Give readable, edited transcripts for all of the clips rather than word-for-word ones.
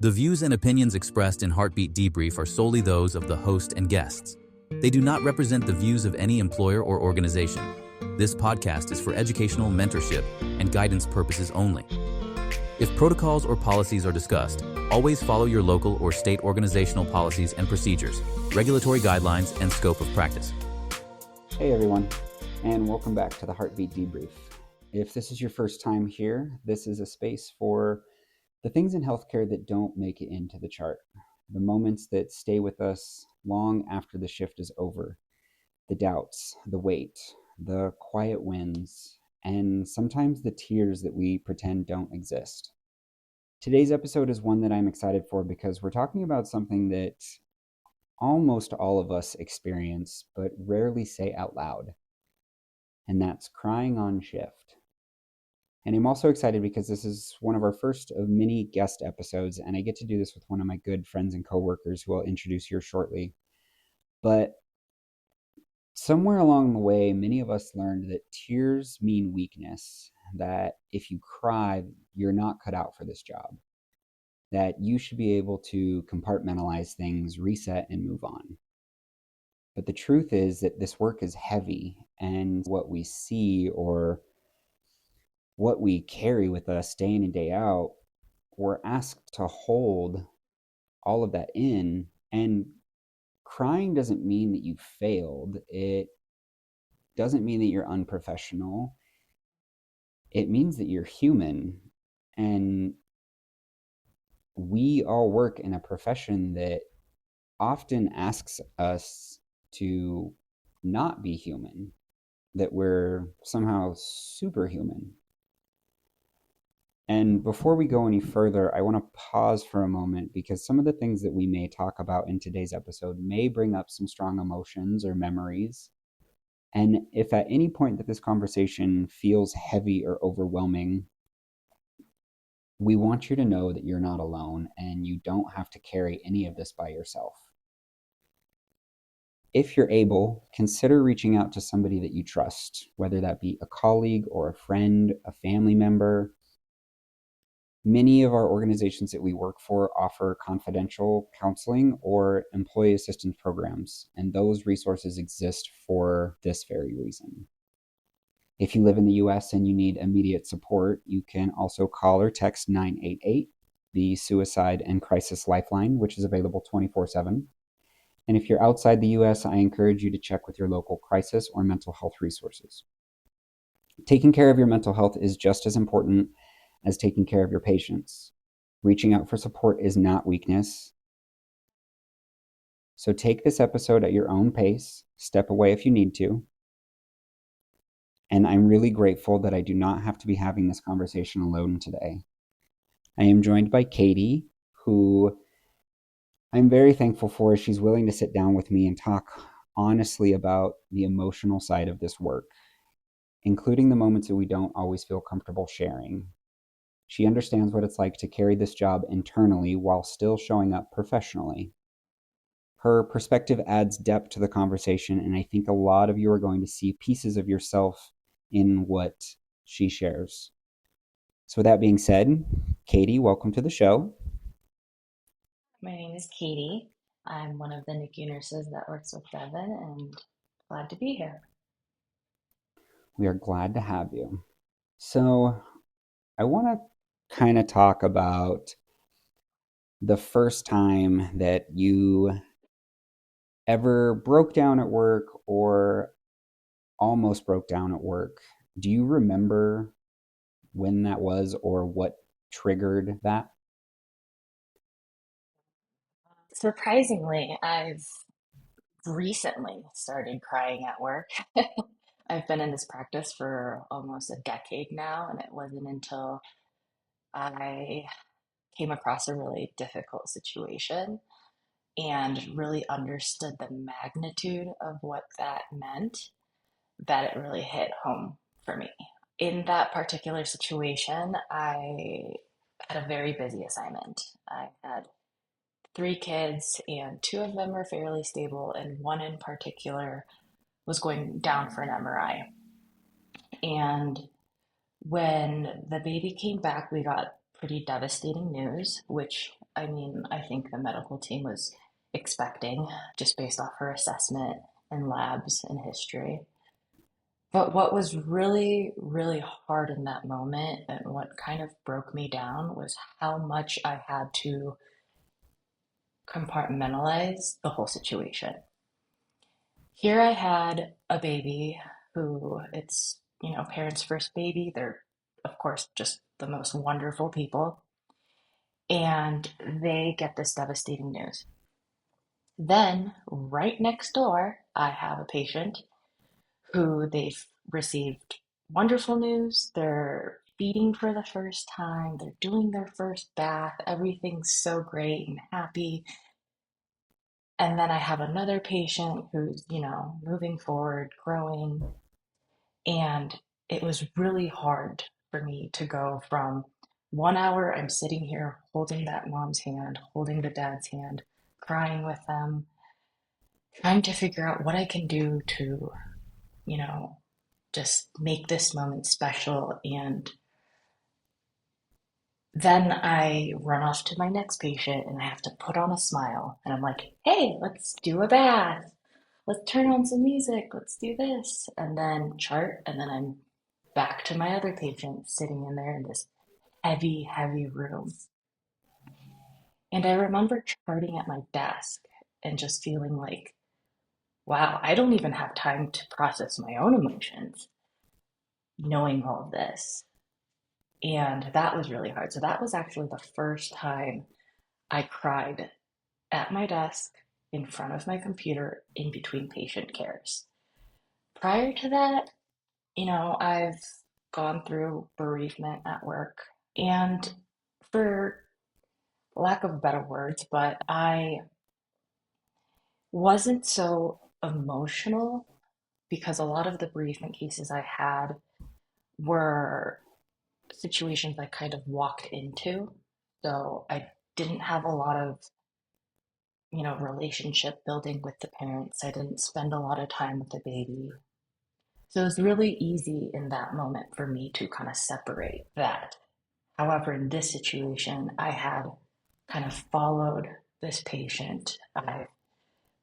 The views and opinions expressed in Heartbeat Debrief are solely those of the host and guests. They do not represent the views of any employer or organization. This podcast is for educational, mentorship, and guidance purposes only. If protocols or policies are discussed, always follow your local or state organizational policies and procedures, regulatory guidelines, and scope of practice. Hey everyone, and welcome back to the Heartbeat Debrief. If this is your first time here, this is a space for the things in healthcare that don't make it into the chart, the moments that stay with us long after the shift is over, the doubts, the wait, the quiet wins, and sometimes the tears that we pretend don't exist. Today's episode is one that I'm excited for because we're talking about something that almost all of us experience but rarely say out loud, and that's crying on shift. And I'm also excited because this is one of our first of many guest episodes, and I get to do this with one of my good friends and coworkers who I'll introduce here shortly. But somewhere along the way, many of us learned that tears mean weakness, that if you cry, you're not cut out for this job, that you should be able to compartmentalize things, reset, and move on. But the truth is that this work is heavy, and what we see or what we carry with us day in and day out, we're asked to hold all of that in. And crying doesn't mean that you failed. It doesn't mean that you're unprofessional. It means that you're human. And we all work in a profession that often asks us to not be human, that we're somehow superhuman. And before we go any further, I want to pause for a moment because some of the things that we may talk about in today's episode may bring up some strong emotions or memories. And if at any point that this conversation feels heavy or overwhelming, we want you to know that you're not alone and you don't have to carry any of this by yourself. If you're able, consider reaching out to somebody that you trust, whether that be a colleague or a friend, a family member. Many of our organizations that we work for offer confidential counseling or employee assistance programs, and those resources exist for this very reason. If you live in the US and you need immediate support, you can also call or text 988, the Suicide and Crisis Lifeline, which is available 24/7. And if you're outside the US, I encourage you to check with your local crisis or mental health resources. Taking care of your mental health is just as important as taking care of your patients. Reaching out for support is not weakness. So take this episode at your own pace, step away if you need to. And I'm really grateful that I do not have to be having this conversation alone today. I am joined by Katie, who I'm very thankful for. She's willing to sit down with me and talk honestly about the emotional side of this work, including the moments that we don't always feel comfortable sharing. She understands what it's like to carry this job internally while still showing up professionally. Her perspective adds depth to the conversation, and I think a lot of you are going to see pieces of yourself in what she shares. So with that being said, Katie, welcome to the show. My name is Katie. I'm one of the NICU nurses that works with Devin, and glad to be here. We are glad to have you. So I want to kind of talk about the first time that you ever broke down at work or almost broke down at work. Do you remember when that was or what triggered that? Surprisingly, I've recently started crying at work. I've been in this practice for almost a decade now, and it wasn't until I came across a really difficult situation and really understood the magnitude of what that meant that it really hit home for me. In that particular situation, I had a very busy assignment. I had three kids, and two of them were fairly stable, and one in particular was going down for an MRI. And when the baby came back, we got pretty devastating news, which I mean, I think the medical team was expecting just based off her assessment and labs and history. But what was really, really hard in that moment and what kind of broke me down was how much I had to compartmentalize the whole situation. Here I had a baby who it's, parents' first baby. They're, of course, just the most wonderful people. And they get this devastating news. Then, right next door, I have a patient who they've received wonderful news. They're feeding for the first time, they're doing their first bath, everything's so great and happy. And then I have another patient who's, moving forward, growing. And it was really hard for me to go from 1 hour, I'm sitting here holding that mom's hand, holding the dad's hand, crying with them, trying to figure out what I can do to, you know, just make this moment special. And then I run off to my next patient and I have to put on a smile. And I'm like, hey, let's do a bath. Let's turn on some music. Let's do this. And then chart. And then I'm back to my other patient sitting in there in this heavy, heavy room. And I remember charting at my desk and just feeling like, wow, I don't even have time to process my own emotions, knowing all of this. And that was really hard. So that was actually the first time I cried at my desk in front of my computer in between patient cares. Prior to that, I've gone through bereavement at work. And for lack of better words, but I wasn't so emotional because a lot of the bereavement cases I had were situations I kind of walked into. So I didn't have a lot of, relationship building with the parents. I didn't spend a lot of time with the baby. So it was really easy in that moment for me to kind of separate that. However, in this situation, I had kind of followed this patient. I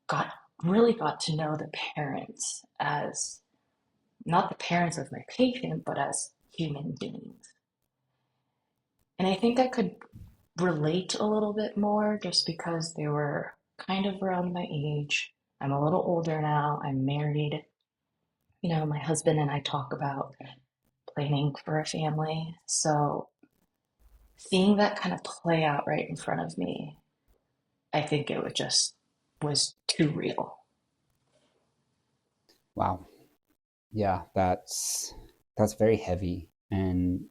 got really got to know the parents as not the parents of my patient, but as human beings. And I think I could relate a little bit more just because they were kind of around my age. I'm a little older now. I'm married. My husband and I talk about planning for a family. So seeing that kind of play out right in front of me, I think it was too real. Wow. Yeah, that's very heavy, and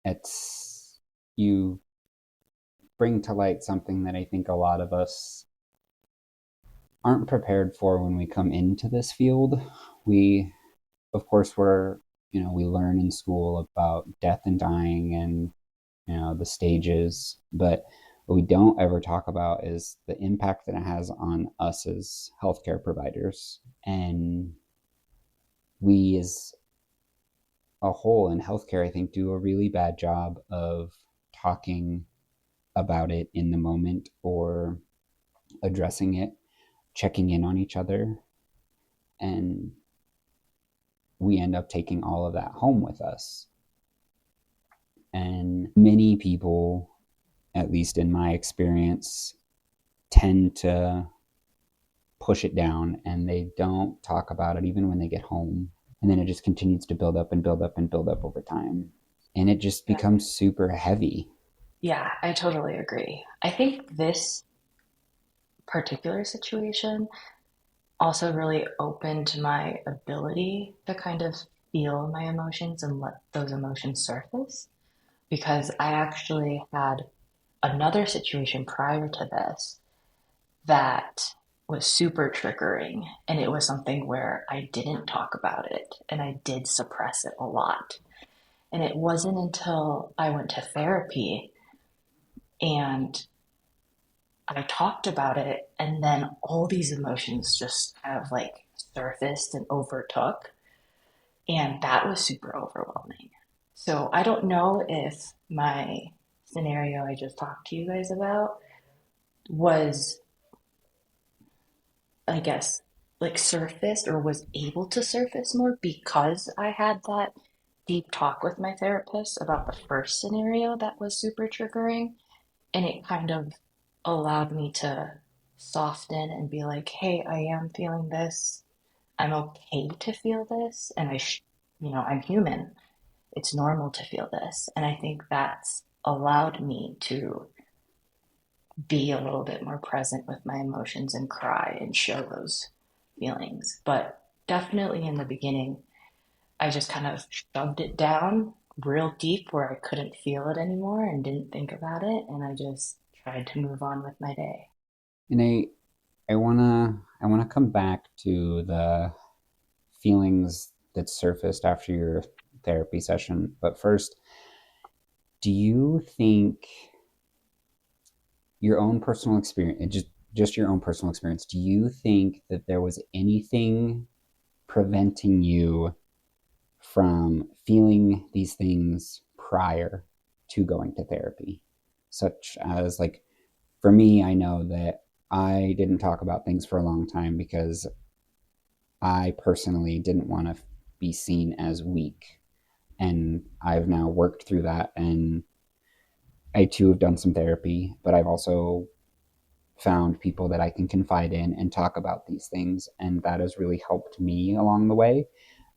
it's you bring to light something that I think a lot of us aren't prepared for when we come into this field. We, of course, we learn in school about death and dying and, the stages, but what we don't ever talk about is the impact that it has on us as healthcare providers. And we as a whole in healthcare, I think, do a really bad job of talking about it in the moment or addressing it, checking in on each other. And we end up taking all of that home with us. And many people, at least in my experience, tend to push it down and they don't talk about it even when they get home. And then it just continues to build up and build up and build up over time. And it just becomes super heavy. Yeah, I totally agree. I think this particular situation also really opened my ability to kind of feel my emotions and let those emotions surface because I actually had another situation prior to this that was super triggering. And it was something where I didn't talk about it and I did suppress it a lot. And it wasn't until I went to therapy and I talked about it, and then all these emotions just kind of like surfaced and overtook. And that was super overwhelming. So I don't know if my scenario I just talked to you guys about was, I guess, like surfaced or was able to surface more because I had that deep talk with my therapist about the first scenario that was super triggering. And it kind of allowed me to soften and be like, hey, I am feeling this. I'm okay to feel this. And I'm human. It's normal to feel this. And I think that's allowed me to be a little bit more present with my emotions and cry and show those feelings. But definitely in the beginning, I just kind of shoved it down real deep where I couldn't feel it anymore and didn't think about it. And I just tried to move on with my day. And I wanna come back to the feelings that surfaced after your therapy session. But first, do you think your own personal experience, just your own personal experience, do you think that there was anything preventing you from feeling these things prior to going to therapy? Such as, like, for me, I know that I didn't talk about things for a long time because I personally didn't want to be seen as weak. And I've now worked through that. And I too have done some therapy, but I've also found people that I can confide in and talk about these things. And that has really helped me along the way.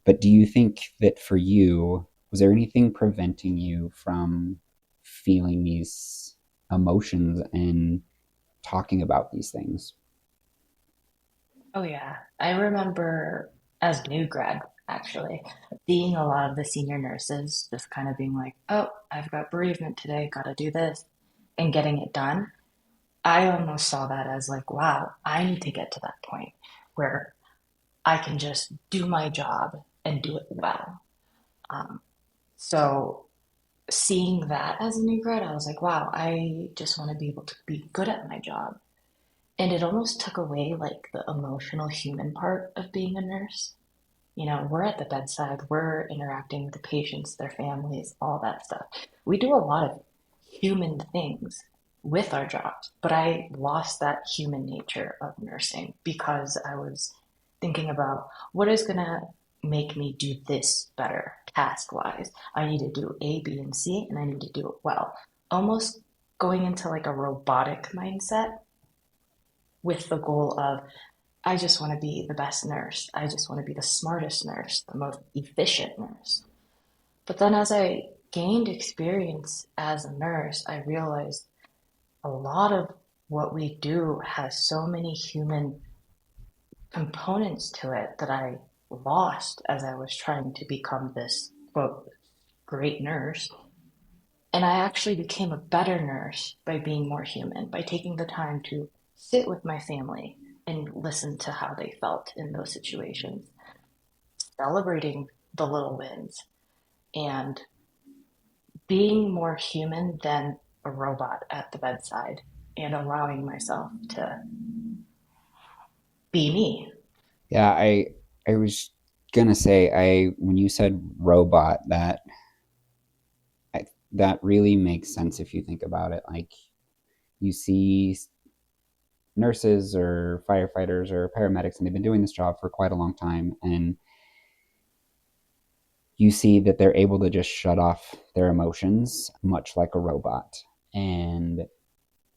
But do you think that for you, was there anything preventing you from feeling these emotions and talking about these things? Oh, yeah. I remember as a new grad, actually, seeing a lot of the senior nurses just kind of being like, oh, I've got bereavement today, gotta do this, and getting it done. I almost saw that as like, wow, I need to get to that point where I can just do my job and do it well. Um, so seeing that as a new grad, I was like, wow, I just want to be able to be good at my job. And it almost took away like the emotional human part of being a nurse. We're at the bedside, we're interacting with the patients, their families, all that stuff. We do a lot of human things with our jobs, but I lost that human nature of nursing because I was thinking about what is going to make me do this better task wise. I need to do A, B, and C, and I need to do it well. Almost going into like a robotic mindset with the goal of I just want to be the best nurse. I just want to be the smartest nurse, the most efficient nurse. But then as I gained experience as a nurse, I realized a lot of what we do has so many human components to it that I lost as I was trying to become this, quote, great nurse. And I actually became a better nurse by being more human, by taking the time to sit with my family and listen to how they felt in those situations, celebrating the little wins, and being more human than a robot at the bedside and allowing myself to be me. Yeah, I was gonna say, I when you said robot, that really makes sense if you think about it. Like, you see nurses or firefighters or paramedics, and they've been doing this job for quite a long time, and you see that they're able to just shut off their emotions, much like a robot. And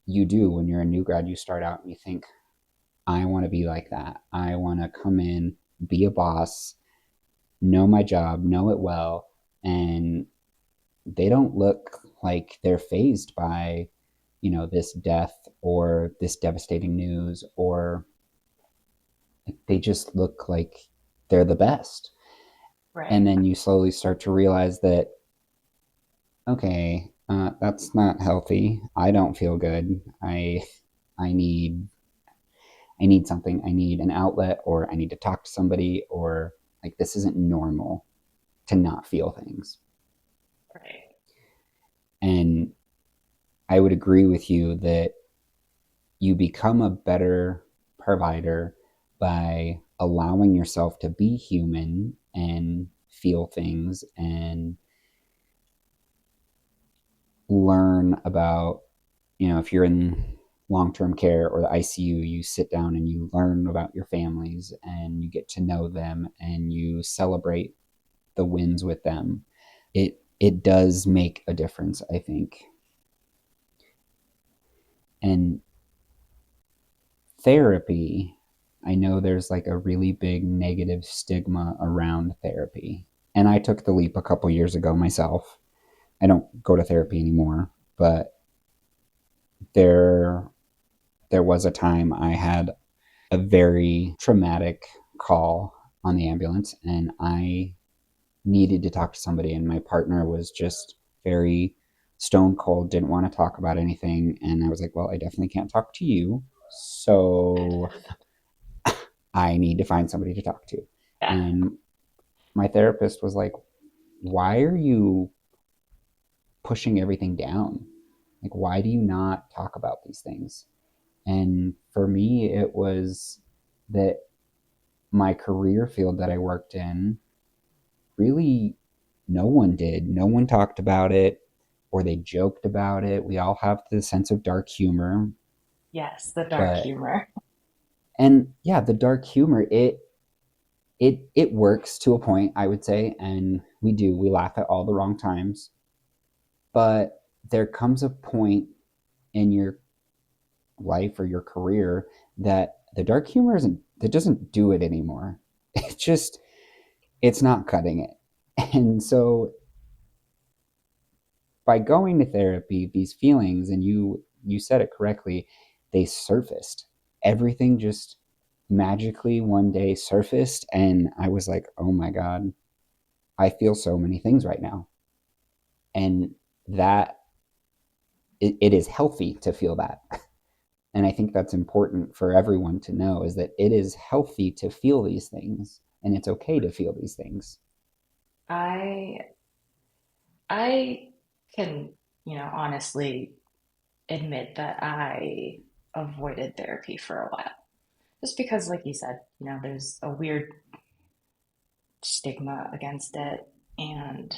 you do, when you're a new grad, you start out and you think, I want to be like that. I want to come in, be a boss, know my job, know it well, and they don't look like they're phased by, this death or this devastating news, or they just look like they're the best. And Right. then you slowly start to realize that, okay, that's not healthy. I don't feel good. I need I need something. I need an outlet, or I need to talk to somebody, or, like, this isn't normal to not feel things. Right. And I would agree with you that you become a better provider by allowing yourself to be human and feel things, and learn about, if you're in long-term care or the ICU, you sit down and you learn about your families and you get to know them and you celebrate the wins with them. It does make a difference, I think. And therapy, I know there's like a really big negative stigma around therapy. And I took the leap a couple years ago myself. I don't go to therapy anymore, but there there was a time I had a very traumatic call on the ambulance and I needed to talk to somebody, and my partner was just very stone cold, didn't want to talk about anything. And I was like, well, I definitely can't talk to you. So I need to find somebody to talk to. Yeah. And my therapist was like, why are you pushing everything down? Like, why do you not talk about these things? And for me, it was that my career field that I worked in, really no one did. No one talked about it or they joked about it. We all have the sense of dark humor, Yes, the dark but humor. and yeah, the dark humor, it works to a point, I would say, and we laugh at all the wrong times. But there comes a point in your life or your career that the dark humor isn't that doesn't do it anymore. It just it's not cutting it. And so by going to therapy, these feelings, and you said it correctly, they surfaced. Everything just magically one day surfaced, and I was like, oh my god, I feel so many things right now. And that it is healthy to feel that. And I think that's important for everyone to know, is that it is healthy to feel these things and it's okay to feel these things. I I can, honestly admit that I avoided therapy for a while. Just because, like you said, there's a weird stigma against it. And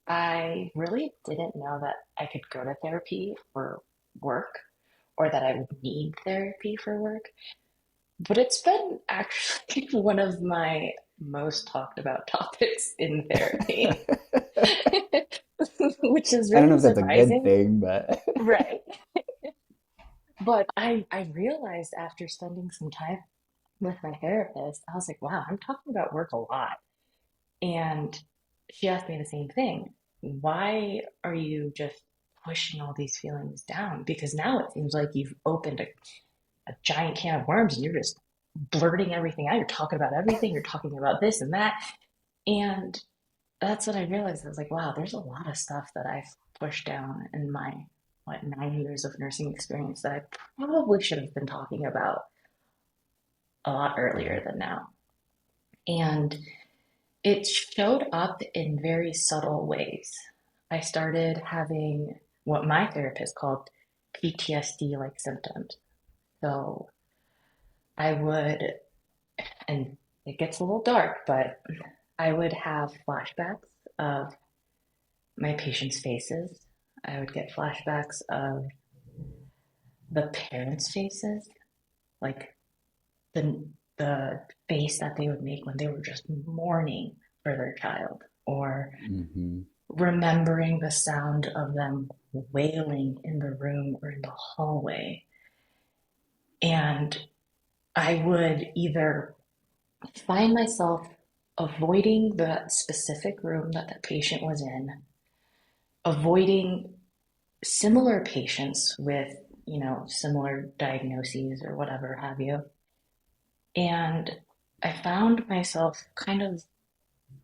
I really didn't know that I could go to therapy for work or that I would need therapy for work. But it's been actually one of my most talked about topics in therapy, which is I don't know really if that's a good surprising. thing, but Right. But I realized after spending some time with my therapist, I was like, wow, I'm talking about work a lot. And she asked me the same thing. Why are you just pushing all these feelings down? Because now it seems like you've opened a giant can of worms and you're just blurting everything out. You're talking about everything. You're talking about this and that. And that's what I realized. I was like, wow, there's a lot of stuff that I've pushed down in my, 9 years of nursing experience that I probably should have been talking about a lot yeah. earlier than now. And it showed up in very subtle ways. I started having what my therapist called PTSD like symptoms. So I would, and it gets a little dark, but I would have flashbacks of my patients' faces. I would get flashbacks of the parents' faces, like the face that they would make when they were just mourning for their child, or Mm-hmm. remembering the sound of them wailing in the room or in the hallway. And I would either find myself avoiding the specific room that the patient was in, avoiding similar patients with, similar diagnoses or whatever have you. And I found myself kind of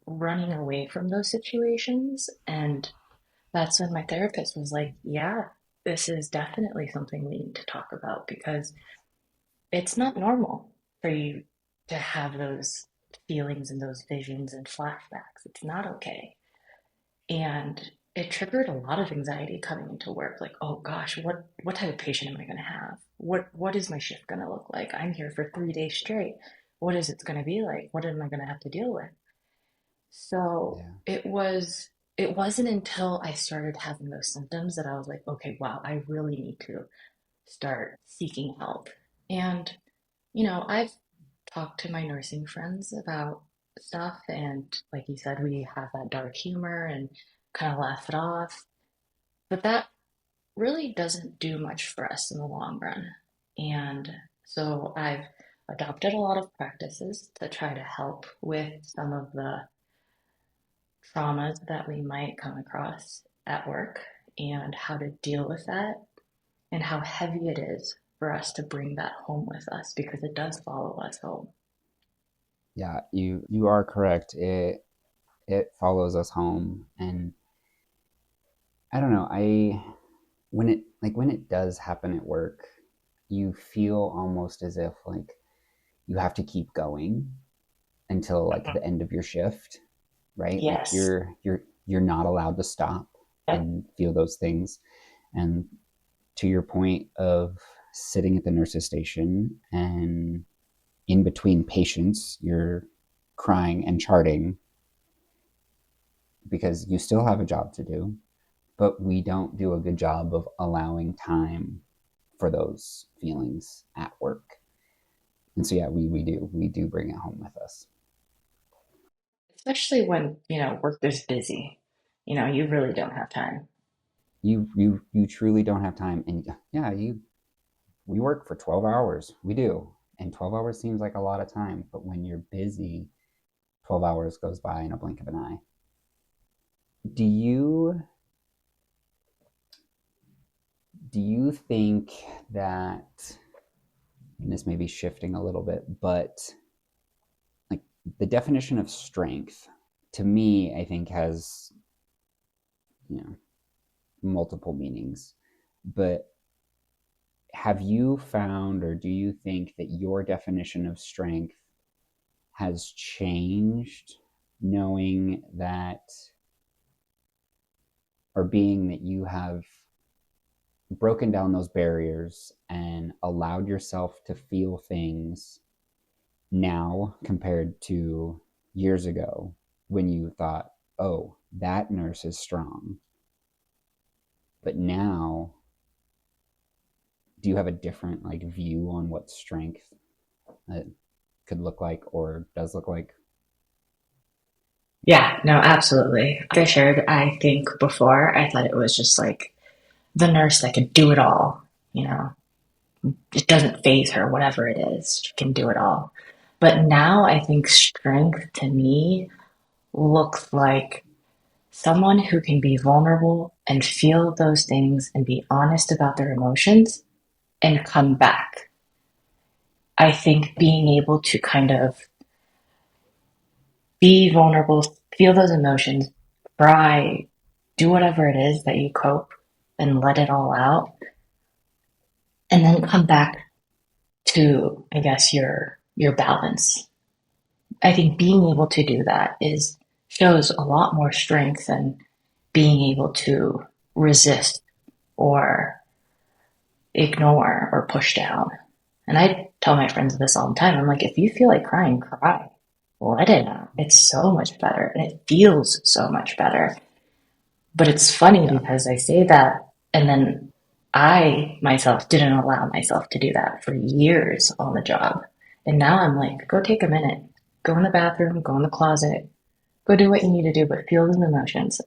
running away from those situations. And that's when my therapist was like, yeah, this is definitely something we need to talk about because it's not normal for you to have those feelings and those visions and flashbacks. It's not okay. And it triggered a lot of anxiety coming into work. Like, oh gosh, what type of patient am I going to have? What is my shift going to look like? I'm here for 3 days straight. What is it going to be like? What am I going to have to deal with? So Yeah. it was. it wasn't until I started having those symptoms that I was like, okay, wow, I really need to start seeking help. And, I've talked to my nursing friends about stuff, and like you said, we have that dark humor and kind of laugh it off. But that really doesn't do much for us in the long run. And so I've adopted a lot of practices to try to help with some of the traumas that we might come across at work and how to deal with that and how heavy it is for us to bring that home with us because it does follow us home. Yeah, you are correct. It follows us home, and I don't know. I when it does happen at work, you feel almost as if like you have to keep going until like the end of your shift, right? Like Yes. you're not allowed to stop Yep. and feel those things. And to your point of sitting at the nurse's station and in between patients, you're crying and charting because you still have a job to do, but we don't do a good job of allowing time for those feelings at work. And so yeah, we do bring it home with us. Especially when, work is busy. You really don't have time. You truly don't have time, and yeah, you we work for 12 hours. We do. And 12 hours seems like a lot of time, but when you're busy, 12 hours goes by in a blink of an eye. Do you do you think that, and this may be shifting a little bit, but like the definition of strength to me, I think has, you know, multiple meanings. But have you found, or do you think that your definition of strength has changed knowing that, or being that you have broken down those barriers and allowed yourself to feel things now compared to years ago when you thought, oh, that nurse is strong? But now, do you have a different like view on what strength uh, could look like or does look like? Yeah, no, absolutely. Like I shared, I think before, I thought it was just like the nurse that could do it all. You know, it doesn't phase her, whatever it is, she can do it all. But now I think strength to me looks like someone who can be vulnerable and feel those things and be honest about their emotions and come back. I think being able to kind of be vulnerable, feel those emotions, cry, do whatever it is that you cope and let it all out, and then come back to, I guess, your balance. I think being able to do that is shows a lot more strength than being able to resist or ignore or push down. And I tell my friends this all the time. I'm like, if you feel like crying, cry. Let it out. It's so much better and it feels so much better. But it's funny Yeah. because I say that and then I myself didn't allow myself to do that for years on the job. And now I'm like, go take a minute, go in the bathroom, go in the closet, go do what you need to do, but feel the emotions.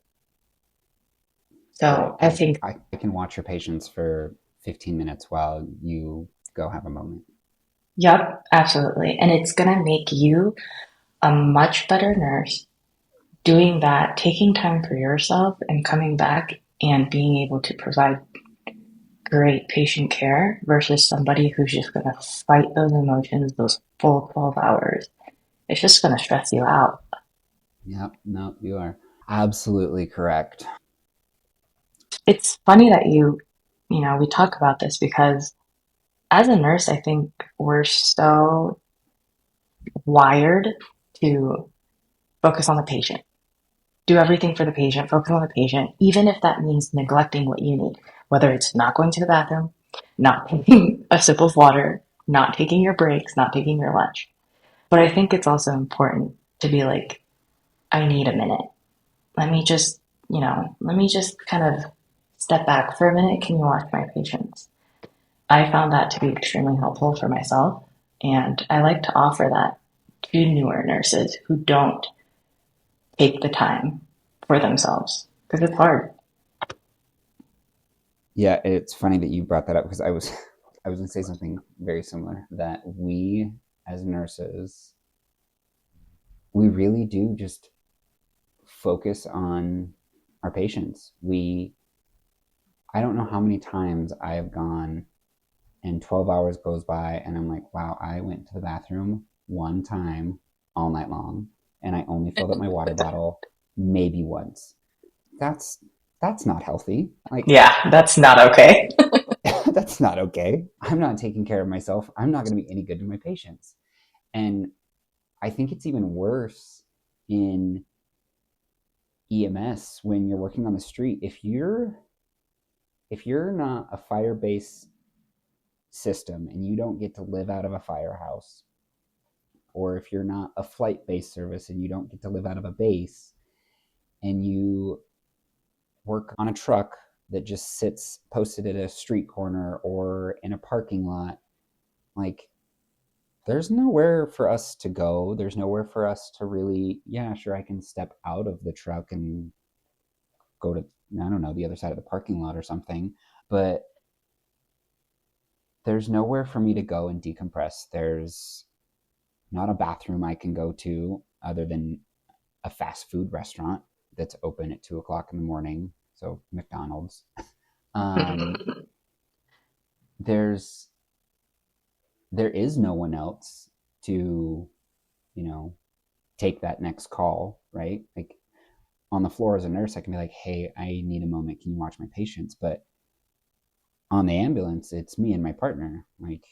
Right. So I think, I can watch your patients for 15 minutes while you go have a moment. yep, absolutely. And it's going to make you a much better nurse doing that, taking time for yourself and coming back and being able to provide great patient care versus somebody who's just going to fight those emotions those full 12 hours. It's just going to stress you out. Yeah, no, you are absolutely correct. It's funny that we talk about this because as a nurse, I think we're so wired to focus on the patient, do everything for the patient, focus on the patient, even if that means neglecting what you need, whether it's not going to the bathroom, not taking a sip of water, not taking your breaks, not taking your lunch. But I think it's also important to be like, I need a minute. Let me just let me just kind of step back for a minute. Can you watch my patients? I found that to be extremely helpful for myself. And I like to offer that to newer nurses who don't take the time for themselves because it's hard. Yeah, it's funny that you brought that up because I was going to say something very similar, that we as nurses, we really do just focus on our patients. I don't know how many times I have gone and 12 hours goes by and I'm like, wow, I went to the bathroom one time all night long and I only filled up my water bottle maybe once. That's that's not healthy. Like Yeah, that's not okay. that's not okay. I'm not taking care of myself. I'm not going to be any good to my patients. And I think it's even worse in EMS when you're working on the street. If you're not a fire-based system and you don't get to live out of a firehouse, or if you're not a flight-based service and you don't get to live out of a base, and you work on a truck that just sits posted at a street corner or in a parking lot, like there's nowhere for us to go. There's nowhere for us to really, yeah, sure, I can step out of the truck and go to, I don't know, the other side of the parking lot or something. But there's nowhere for me to go and decompress. There's not a bathroom I can go to other than a fast food restaurant that's open at 2 o'clock in the morning. So McDonald's. Um, there's there is no one else to, you know, take that next call, right? Like on the floor as a nurse, I can be like, hey, I need a moment. Can you watch my patients? But on the ambulance, it's me and my partner. Like,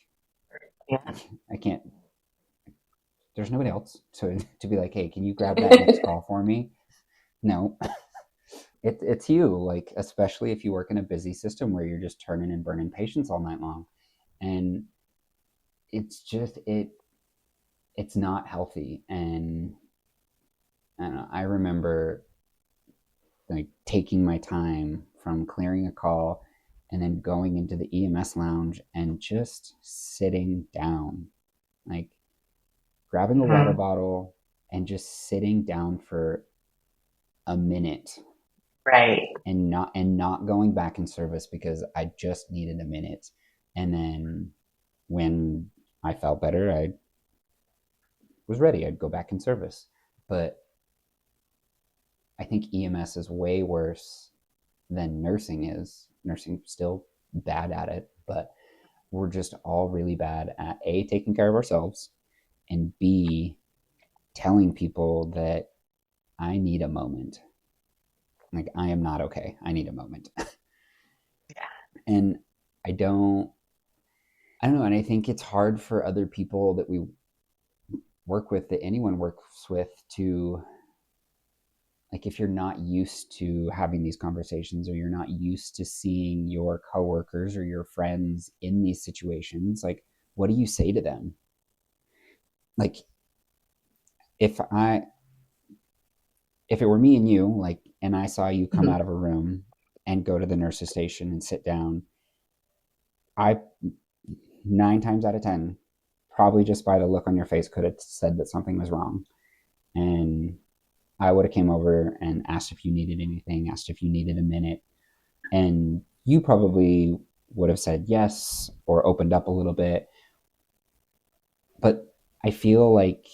Yeah. I can't, there's nobody else to be like, hey, can you grab that next call for me? No, it's you. Like, especially if you work in a busy system where you're just turning and burning patients all night long. And it's just, it's not healthy. And I don't know, I remember like taking my time from clearing a call and then going into the EMS lounge and just sitting down, like grabbing a water Mhm. bottle and just sitting down for a minute Right. and not going back in service because I just needed a minute. And then when I felt better, I was ready. I'd go back in service. But I think EMS is way worse than nursing is. Nursing still bad at it, but we're just all really bad at A, taking care of ourselves, and B, telling people that I need a moment. Like, I am not okay. I need a moment. And I don't, I don't know. And I think it's hard for other people that we work with, that anyone works with, to, like, if you're not used to having these conversations or you're not used to seeing your coworkers or your friends in these situations, like, what do you say to them? Like, if I, if it were me and you, like, and I saw you come Mhm. out of a room and go to the nurse's station and sit down, I 9 times out of 10, probably just by the look on your face, could have said that something was wrong. And I would have came over and asked if you needed anything, asked if you needed a minute. And you probably would have said yes or opened up a little bit. But I feel like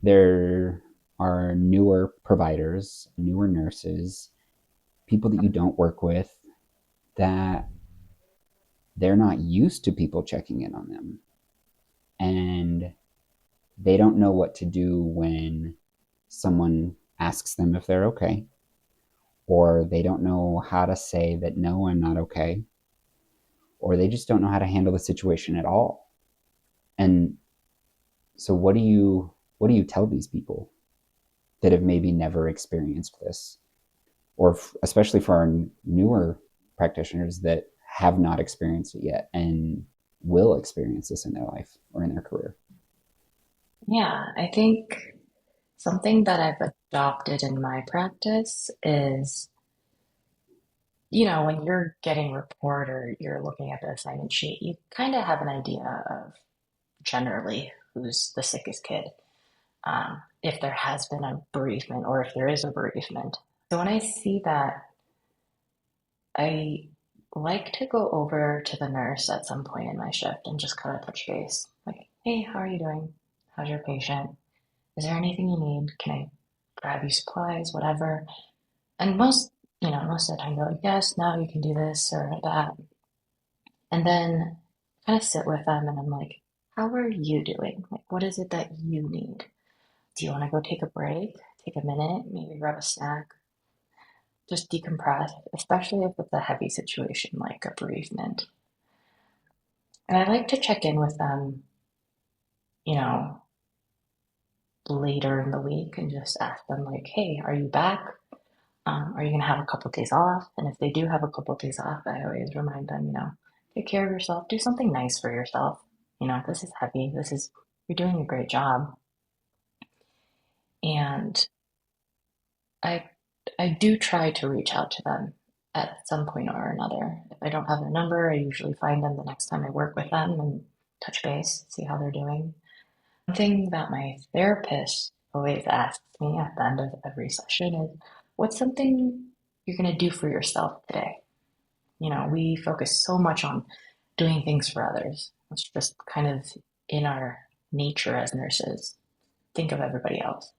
there are newer providers, newer nurses, people that you don't work with, that they're not used to people checking in on them. And they don't know what to do when someone asks them if they're okay, or they don't know how to say that no, I'm not okay, or they just don't know how to handle the situation at all. And so what do you tell these people that have maybe never experienced this, or especially for our newer practitioners that have not experienced it yet and will experience this in their life or in their career? Yeah, I think something that I've adopted in my practice is when you're getting report or you're looking at the assignment sheet, you kind of have an idea of generally who's the sickest kid, if there has been a bereavement or if there is a bereavement. So when I see that, I like to go over to the nurse at some point in my shift and just kind of touch base. Like, hey, how are you doing? How's your patient? Is there anything you need? Can I grab you supplies, whatever? And most of the time they're like, yes, no, you can do this or that. And then kind of sit with them and I'm like, how are you doing? Like, what is it that you need? Do you want to go take a break? Take a minute, maybe grab a snack, just decompress, especially if it's a heavy situation like a bereavement. And I like to check in with them, you know, later in the week and just ask them, like, hey, are you back? Are you going to have a couple of days off? And if they do have a couple of days off, I always remind them, take care of yourself, do something nice for yourself. This is heavy. You're doing a great job. And I, I do try to reach out to them at some point or another. If I don't have their number, I usually find them the next time I work with them and touch base, see how they're doing. One thing that my therapist always asks me at the end of every session is, what's something you're going to do for yourself today? We focus so much on doing things for others. It's just kind of in our nature as nurses, think of everybody else.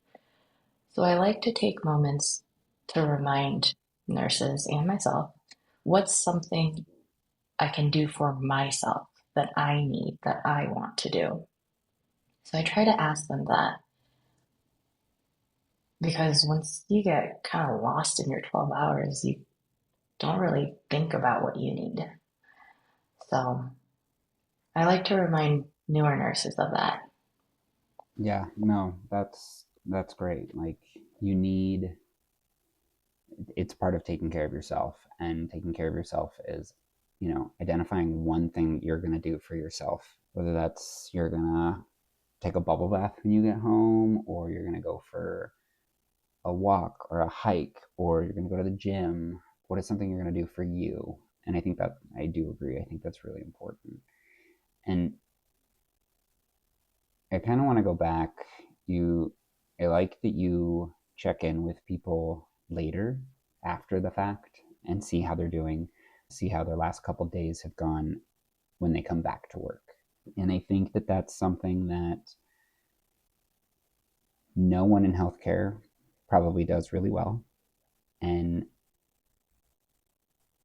So I like to take moments to remind nurses and myself, what's something I can do for myself that I need, that I want to do. So I try to ask them that because once you get kind of lost in your 12 hours, you don't really think about what you need. So I like to remind newer nurses of that. Yeah, no, that's great. Like you need it's part of taking care of yourself, and taking care of yourself is, identifying one thing you're going to do for yourself, whether that's you're going to take a bubble bath when you get home, or you're going to go for a walk or a hike, or you're going to go to the gym. What is something you're going to do for you? And I think that I do agree. I think that's really important. And I kind of want to go back. I like that you check in with people later after the fact and see how they're doing, see how their last couple days have gone when they come back to work. And I think that that's something that no one in healthcare probably does really well. And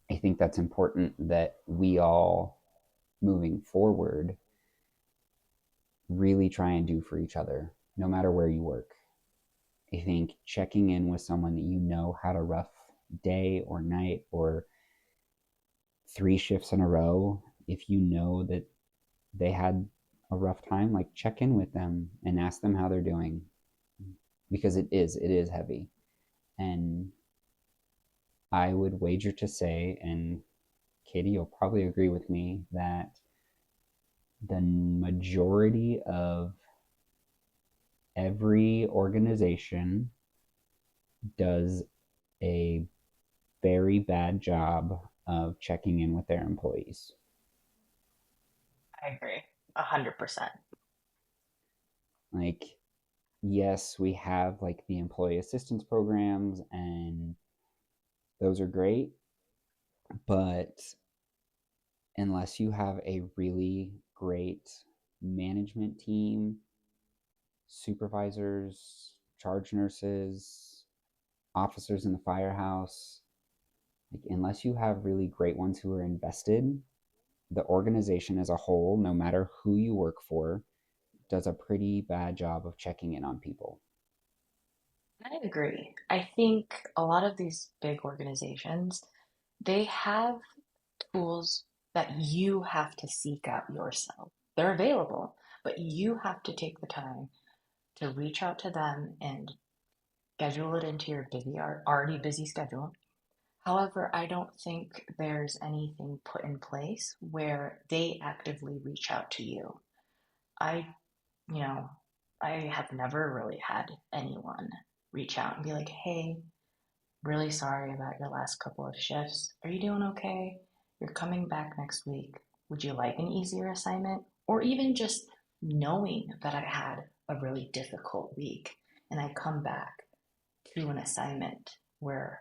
I think that's important that we all, moving forward, really try and do for each other, no matter where you work. I think checking in with someone that had a rough day or night or 3 shifts in a row, if you know that they had a rough time, like check in with them and ask them how they're doing, because it is heavy. And I would wager to say, and Katie, you'll probably agree with me, that the majority of every organization does a very bad job of checking in with their employees. I agree, 100%. Like, yes, we have like the employee assistance programs, and those are great, but unless you have a really great management team, supervisors, charge nurses, officers in the firehouse, like unless you have really great ones who are invested, the organization as a whole, no matter who you work for, does a pretty bad job of checking in on people. I agree. I think a lot of these big organizations, they have tools that you have to seek out yourself. They're available, but you have to take the time to reach out to them and schedule it into your already busy schedule. However, I don't think there's anything put in place where they actively reach out to you. I, you know, I have never really had anyone reach out and be like, hey, really sorry about your last couple of shifts. Are you doing okay? You're coming back next week. Would you like an easier assignment? Or even just knowing that I had a really difficult week and I come back to an assignment where,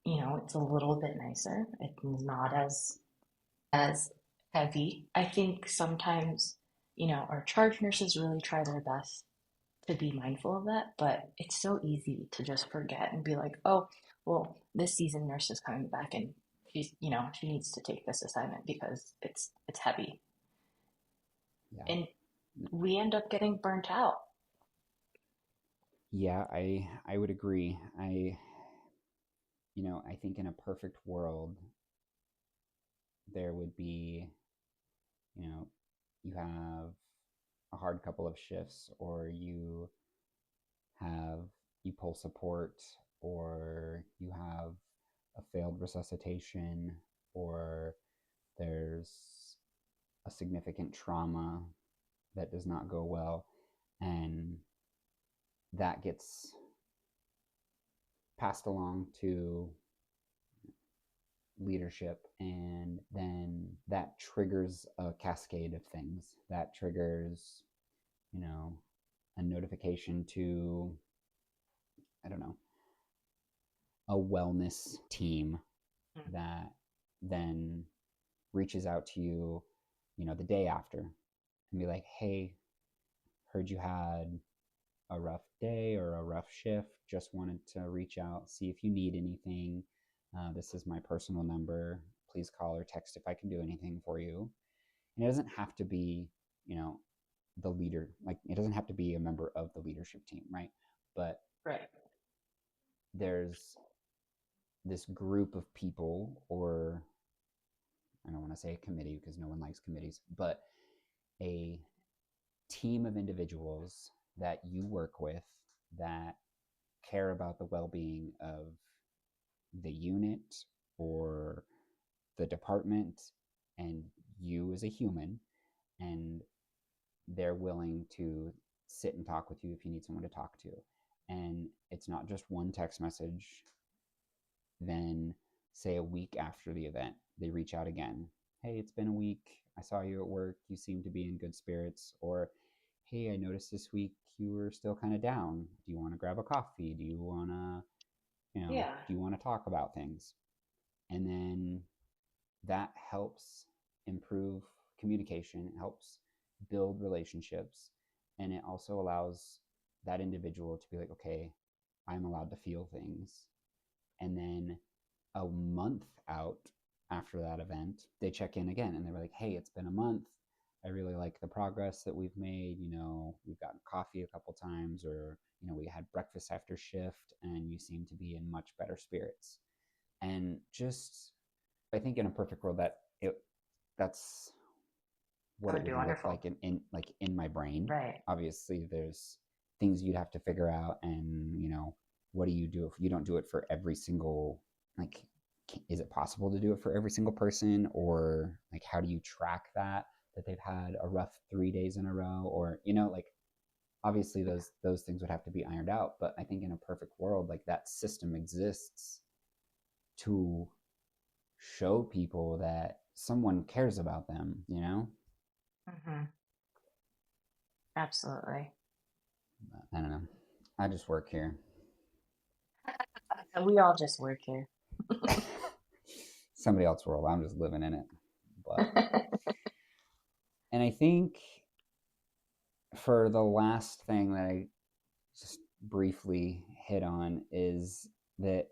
it's a little bit nicer. It's not as heavy. I think sometimes, our charge nurses really try their best to be mindful of that, but it's so easy to just forget and be like, oh, well, this season nurse is coming back and she needs to take this assignment because it's heavy. Yeah. And we end up getting burnt out. Yeah, I would agree. I think in a perfect world there would be, you have a hard couple of shifts, or have you pull support, or you have a failed resuscitation, or there's a significant trauma that does not go well, and that gets passed along to leadership, and then that triggers a cascade of things. That triggers, a notification to, I don't know, a wellness team that then reaches out to you, the day after, and be like, hey, heard you had a rough day or a rough shift. Just wanted to reach out, see if you need anything. This is my personal number. Please call or text if I can do anything for you. And it doesn't have to be, the leader, like it doesn't have to be a member of the leadership team, right? But Right. there's this group of people, or I don't want to say a committee because no one likes committees, but a team of individuals that you work with that care about the well-being of the unit or the department and you as a human, and they're willing to sit and talk with you if you need someone to talk to. And it's not just one text message. Then, say a week after the event, they reach out again. Hey, it's been a week. I saw you at work. You seem to be in good spirits. Or, hey, I noticed this week you were still kind of down. Do you want to grab a coffee? Do you want to, Yeah. do you want to talk about things? And then that helps improve communication, it helps build relationships, and it also allows that individual to be like, okay, I'm allowed to feel things. And then a month out after that event, they check in again and they're like, hey, it's been a month. I really like the progress that we've made. We've gotten coffee a couple times, or, we had breakfast after shift and you seem to be in much better spirits. And just, I think in a perfect world that's That what it would be would look wonderful. like in my brain. Right. Obviously, there's things you'd have to figure out, and what do you do if you don't do it for every single, like, is it possible to do it for every single person, or like how do you track that they've had a rough 3 days in a row, or like obviously those things would have to be ironed out. But I think in a perfect world, like, that system exists to show people that someone cares about them. Mm-hmm. Absolutely. I don't know. I just work here. We all just work here. Somebody else's world. I'm just living in it. But and I think for the last thing that I just briefly hit on is that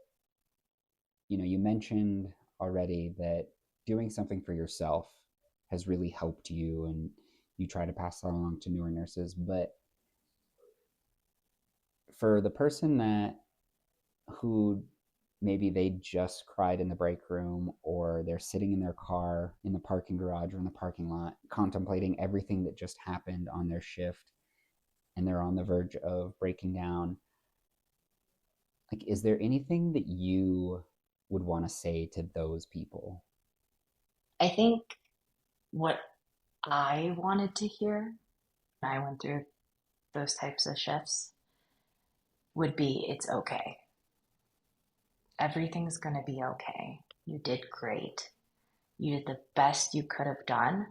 you mentioned already that doing something for yourself has really helped you, and you try to pass that along to newer nurses. But for the person who maybe they just cried in the break room, or they're sitting in their car in the parking garage or in the parking lot contemplating everything that just happened on their shift, and they're on the verge of breaking down, like, is there anything that you would want to say to those people? I think what I wanted to hear when I went through those types of shifts would be it's okay. everything's going to be okay. You did great. You did the best you could have done,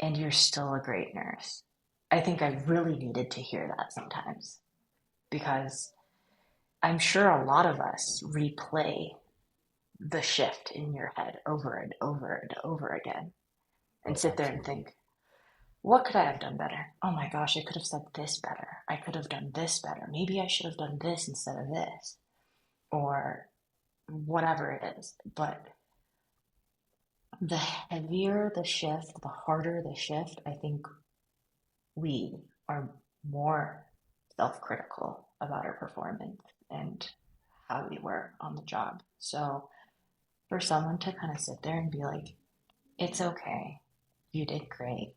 and you're still a great nurse. I think I really needed to hear that sometimes because I'm sure a lot of us replay the shift in your head over and over and over again and Oh, sit there and absolutely. think, what could I have done better? Oh my gosh, I could have said this better. I could have done this better. Maybe I should have done this instead of this, or whatever it is. But the heavier the shift, the harder the shift, I think we are more self critical about our performance and how we were on the job. So for someone to kind of sit there and be like, it's okay, you did great,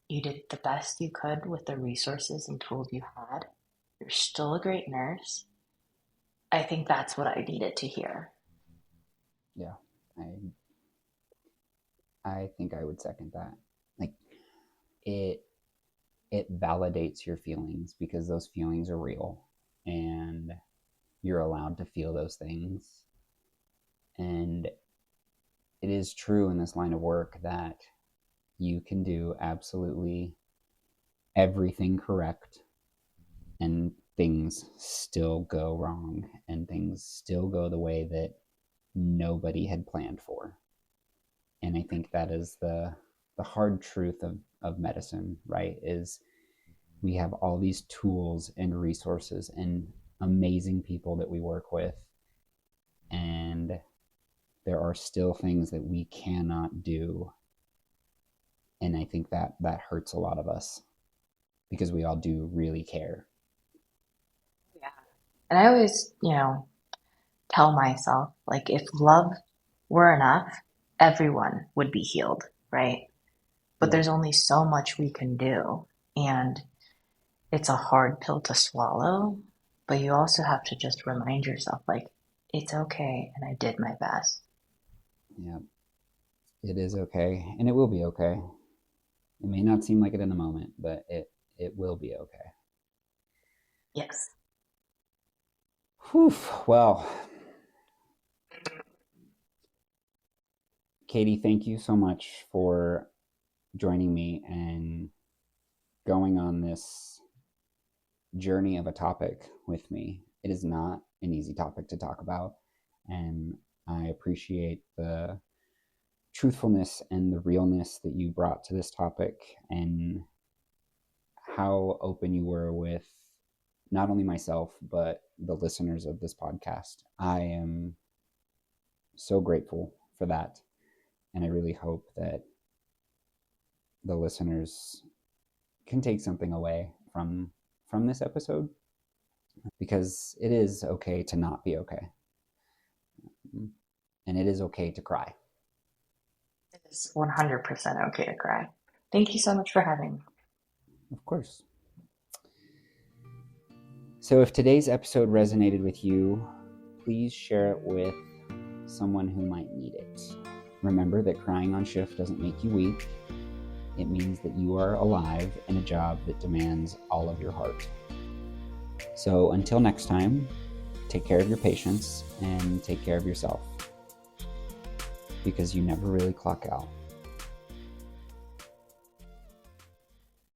you did the best you could with the resources and tools you had, you're still a great nurse. I think that's what I needed to hear. Yeah, I think I would second that. Like it it validates your feelings because those feelings are real and you're allowed to feel those things. And it is true in this line of work that you can do absolutely everything correct and things still go wrong and things still go the way that nobody had planned for. And I think that is the hard truth of medicine, right? Is we have all these tools and resources and amazing people that we work with, and there are still things that we cannot do. And I think that hurts a lot of us because we all do really care. Yeah. And I always, tell myself, like, if love were enough, everyone would be healed, right? But Yeah. there's only so much we can do. And it's a hard pill to swallow, but you also have to just remind yourself, like, it's okay, and I did my best. Yeah, it is okay, and it will be okay. It may not seem like it in the moment, but it will be okay. Yes. Whew. Well, Katie, thank you so much for joining me and going on this journey of a topic with me. It is not an easy topic to talk about, and I appreciate the truthfulness and the realness that you brought to this topic and how open you were with not only myself, but the listeners of this podcast. I am so grateful for that. And I really hope that the listeners can take something away from this episode because it is okay to not be okay. And it is okay to cry. It is 100% okay to cry. Thank you so much for having me. Of course. So if today's episode resonated with you, please share it with someone who might need it. Remember that crying on shift doesn't make you weak. It means that you are alive in a job that demands all of your heart. So until next time, take care of your patients and take care of yourself because you never really clock out.